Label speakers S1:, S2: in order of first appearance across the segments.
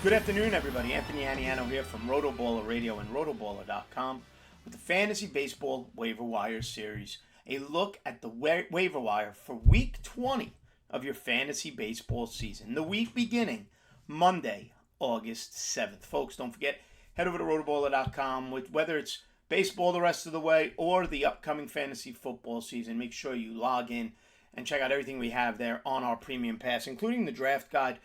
S1: Good afternoon, everybody. Anthony Aniano here from RotoBaller Radio and rotoballer.com with the Fantasy Baseball Waiver Wire Series. A look at the waiver wire for Week 20 of your Fantasy Baseball season. The week beginning Monday, August 7th. Folks, don't forget, head over to rotoballer.com. Whether it's baseball the rest of the way or the upcoming fantasy football season, make sure you log in and check out everything we have there on our Premium Pass, including the draft guide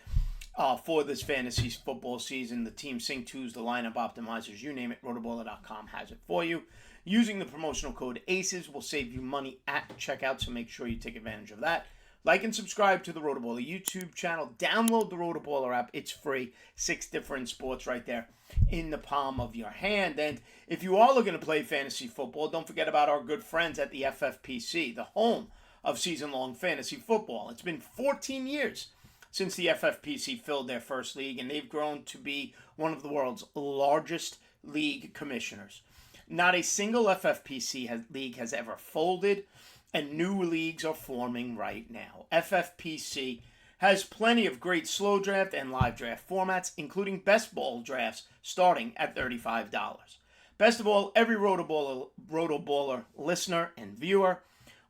S1: for this fantasy football season, the team sync twos, the lineup optimizers, you name it, rotoballer.com has it for you. Using the promotional code ACES will save you money at checkout, so make sure you take advantage of that. Like and subscribe to the RotoBaller YouTube channel. Download the RotoBaller app. It's free. 6 different sports right there in the palm of your hand. And if you are looking to play fantasy football, don't forget about our good friends at the FFPC, the home of season-long fantasy football. It's been 14 years since the FFPC filled their first league, and they've grown to be one of the world's largest league commissioners. Not a single FFPC league has ever folded, and new leagues are forming right now. FFPC has plenty of great slow draft and live draft formats, including best ball drafts starting at $35. Best of all, every RotoBaller listener and viewer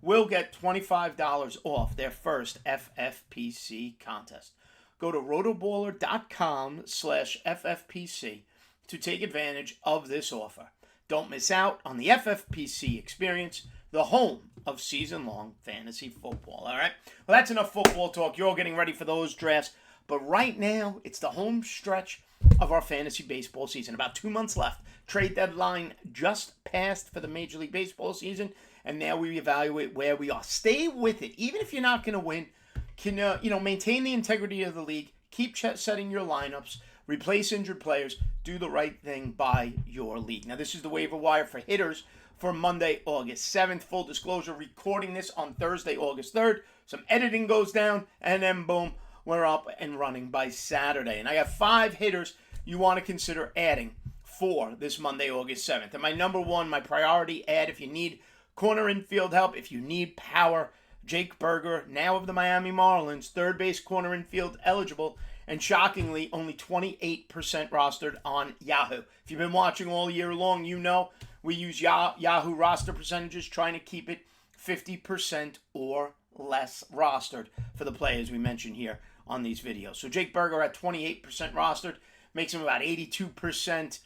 S1: will get $25 off their first FFPC contest. Go to rotoballer.com/FFPC to take advantage of this offer. Don't miss out on the FFPC experience, the home of season-long fantasy football. All right? Well, that's enough football talk. You're all getting ready for those drafts. But right now, it's the home stretch of our fantasy baseball season. About 2 months left. Trade deadline just passed for the Major League Baseball season. And now we evaluate where we are. Stay with it. Even if you're not going to win, can maintain the integrity of the league. Keep setting your lineups. Replace injured players. Do the right thing by your league. Now, this is the waiver wire for hitters for Monday, August 7th. Full disclosure, recording this on Thursday, August 3rd. Some editing goes down, and then boom, we're up and running by Saturday. And I have 5 hitters you want to consider adding for this Monday, August 7th. And my number one, my priority add, if you need corner infield help, if you need power, Jake Berger, now of the Miami Marlins, third base corner infield eligible, and shockingly, only 28% rostered on Yahoo. If you've been watching all year long, you know we use Yahoo roster percentages, trying to keep it 50% or less rostered for the players we mention here on these videos. So Jake Berger at 28% rostered makes him about 72%,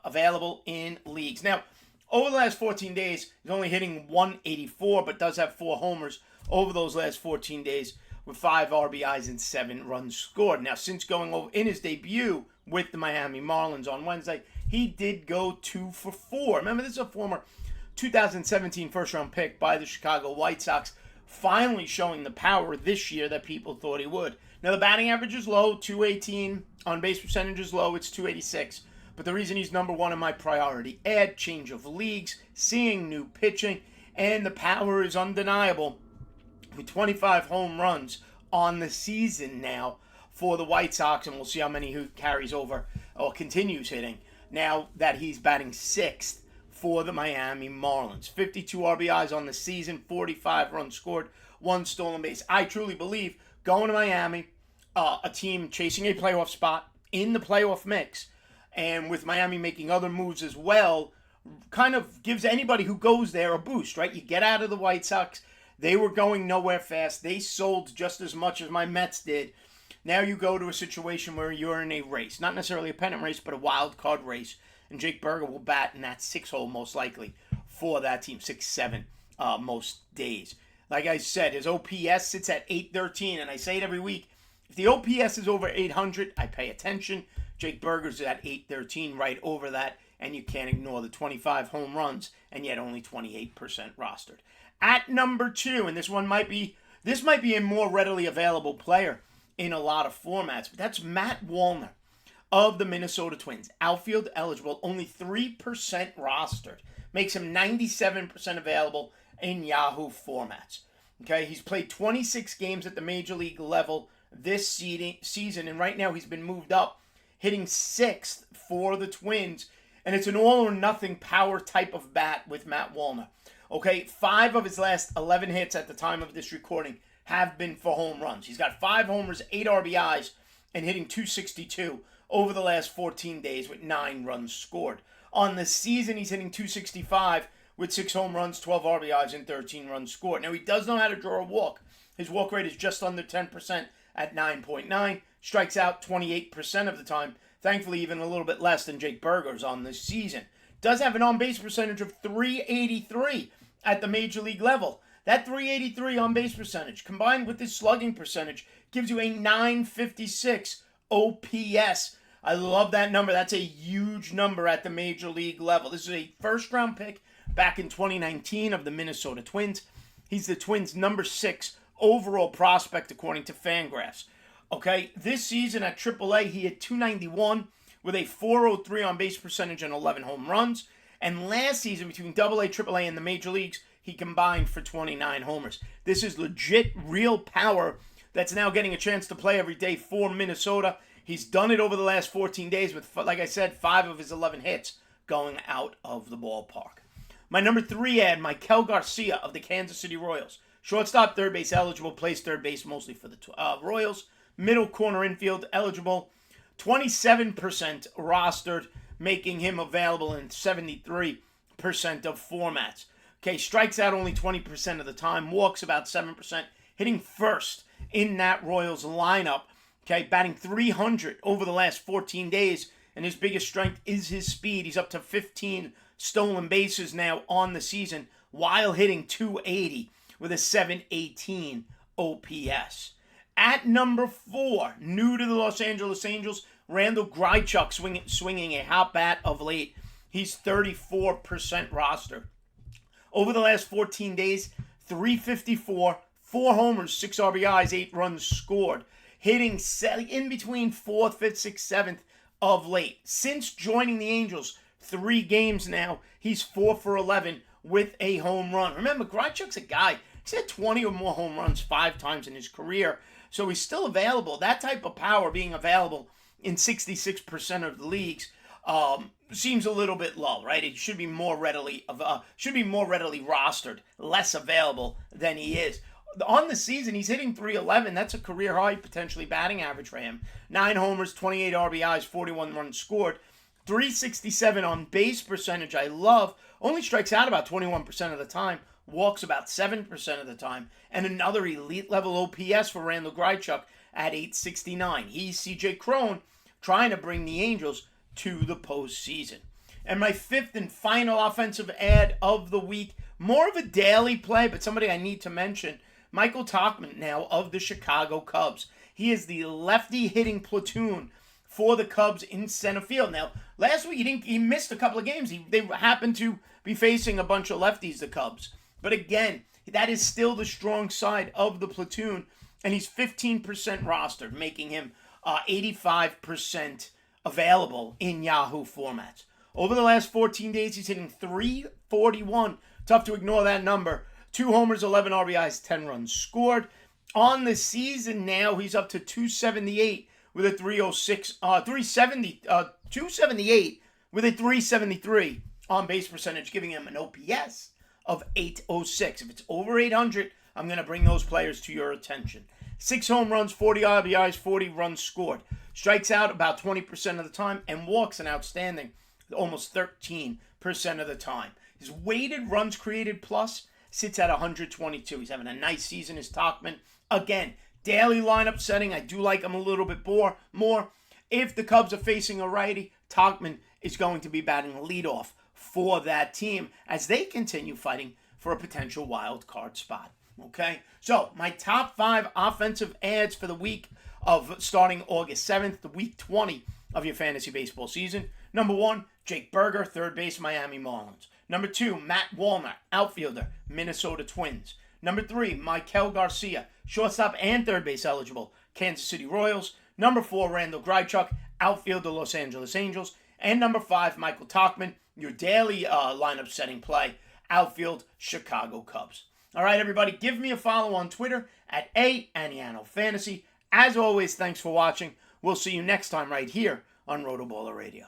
S1: available in leagues. Now, over the last 14 days, he's only hitting 184, but does have 4 homers over those last 14 days with 5 RBIs and 7 runs scored. Now, since going over in his debut with the Miami Marlins on Wednesday, he did go 2 for 4. Remember, this is a former 2017 first-round pick by the Chicago White Sox, finally showing the power this year that people thought he would. Now, the batting average is low, 218. On-base percentage is low, it's 286. But the reason he's number one in my priority add, change of leagues, seeing new pitching, and the power is undeniable with 25 home runs on the season now for the White Sox, and we'll see how many he carries over or continues hitting now that he's batting 6th for the Miami Marlins. 52 RBIs on the season, 45 runs scored, 1 stolen base. I truly believe going to Miami, a team chasing a playoff spot in the playoff mix, and with Miami making other moves as well, kind of gives anybody who goes there a boost, right? You get out of the White Sox. They were going nowhere fast. They sold just as much as my Mets did. Now you go to a situation where you're in a race. Not necessarily a pennant race, but a wild card race. And Jake Berger will bat in that 6-hole most likely for that team. 6-7 most days. Like I said, his OPS sits at 813, and I say it every week. If the OPS is over 800, I pay attention. Jake Berger's at 813, right over that, and you can't ignore the 25 home runs, and yet only 28% rostered. At number 2, and this might be a more readily available player in a lot of formats, but that's Matt Wallner of the Minnesota Twins. Outfield eligible, only 3% rostered. Makes him 97% available in Yahoo formats. Okay, he's played 26 games at the major league level this season, and right now he's been moved up, hitting 6th for the Twins, and it's an all-or-nothing power type of bat with Matt Wallner. Okay, 5 of his last 11 hits at the time of this recording have been for home runs. He's got 5 homers, 8 RBIs and hitting 262 over the last 14 days with 9 runs scored. On the season, he's hitting 265 with 6 home runs, 12 RBIs, and 13 runs scored. Now, he does know how to draw a walk. His walk rate is just under 10% at 9.9. Strikes out 28% of the time. Thankfully, even a little bit less than Jake Burger's on this season. Does have an on-base percentage of .383 at the major league level. That .383 on-base percentage, combined with his slugging percentage, gives you a .956 OPS. I love that number. That's a huge number at the major league level. This is a first-round pick back in 2019 of the Minnesota Twins. He's the Twins' number 6 overall prospect according to Fangraphs. Okay, this season at AAA, he had .291 with a .403 on-base percentage and 11 home runs. And last season, between AA, AAA, and the major leagues, he combined for 29 homers. This is legit, real power that's now getting a chance to play every day for Minnesota. He's done it over the last 14 days with, like I said, 5 of his 11 hits going out of the ballpark. My number 3 ad, Maikel Garcia of the Kansas City Royals. Shortstop, third base eligible, plays third base mostly for the Royals. Middle corner infield eligible. 27% rostered, making him available in 73% of formats. Okay, strikes out only 20% of the time, walks about 7%, hitting first in that Royals lineup. Okay, batting .300 over the last 14 days, and his biggest strength is his speed. He's up to 15 stolen bases now on the season, while hitting .280 with a .718 OPS. At number 4, new to the Los Angeles Angels, Randall Grichuk swinging a hot bat of late. He's 34% rostered. Over the last 14 days, .354, 4 homers, 6 RBIs, 8 runs scored. Hitting in between 4th, 5th, 6th, 7th of late. Since joining the Angels, 3 games now, he's 4 for 11 with a home run. Remember, Grichuk's a guy, he's had 20 or more home runs 5 times in his career, so he's still available. That type of power being available in 66% of the leagues seems a little bit low, right? It should be more readily rostered, less available than he is. On the season, he's hitting .311. That's a career high, potentially batting average for him. 9 homers, 28 RBIs, 41 runs scored. .367 on base percentage, I love. Only strikes out about 21% of the time. Walks about 7% of the time. And another elite level OPS for Randall Grichuk at .869. He's CJ Cron trying to bring the Angels to the postseason. And my 5th and final offensive ad of the week, more of a daily play, but somebody I need to mention, Michael Tauchman now of the Chicago Cubs. He is the lefty hitting platoon for the Cubs in center field. Now, last week he missed a couple of games. They happened to be facing a bunch of lefties, the Cubs. But again, that is still the strong side of the platoon, and he's 15% rostered, making him 85% available in Yahoo formats. Over the last 14 days, he's hitting .341. Tough to ignore that number. 2 homers, 11 RBIs, 10 runs scored. On the season now, he's up to .278 with a 278 with a .373 on base percentage, giving him an OPS of .806. If it's over 800, I'm going to bring those players to your attention. 6 home runs, 40 RBIs, 40 runs scored. Strikes out about 20% of the time and walks an outstanding almost 13% of the time. His weighted runs created plus sits at 122. He's having a nice season as Tauchman. Again, daily lineup setting. I do like him a little bit more. If the Cubs are facing a righty, Tauchman is going to be batting leadoff for that team as they continue fighting for a potential wild card spot. Okay, so my top 5 offensive ads for the week of starting August 7th, the week 20 of your fantasy baseball season. Number 1, Jake Burger, third base, Miami Marlins. Number 2, Matt Wallner, outfielder, Minnesota Twins. Number 3, Maikel Garcia, shortstop and third base eligible, Kansas City Royals. Number 4, Randall Grichuk, outfielder, Los Angeles Angels. And number 5, Michael Tauchman, your daily lineup setting play, outfield, Chicago Cubs. All right, everybody, give me a follow on Twitter at @Aniano Fantasy. As always, thanks for watching. We'll see you next time right here on RotoBaller Radio.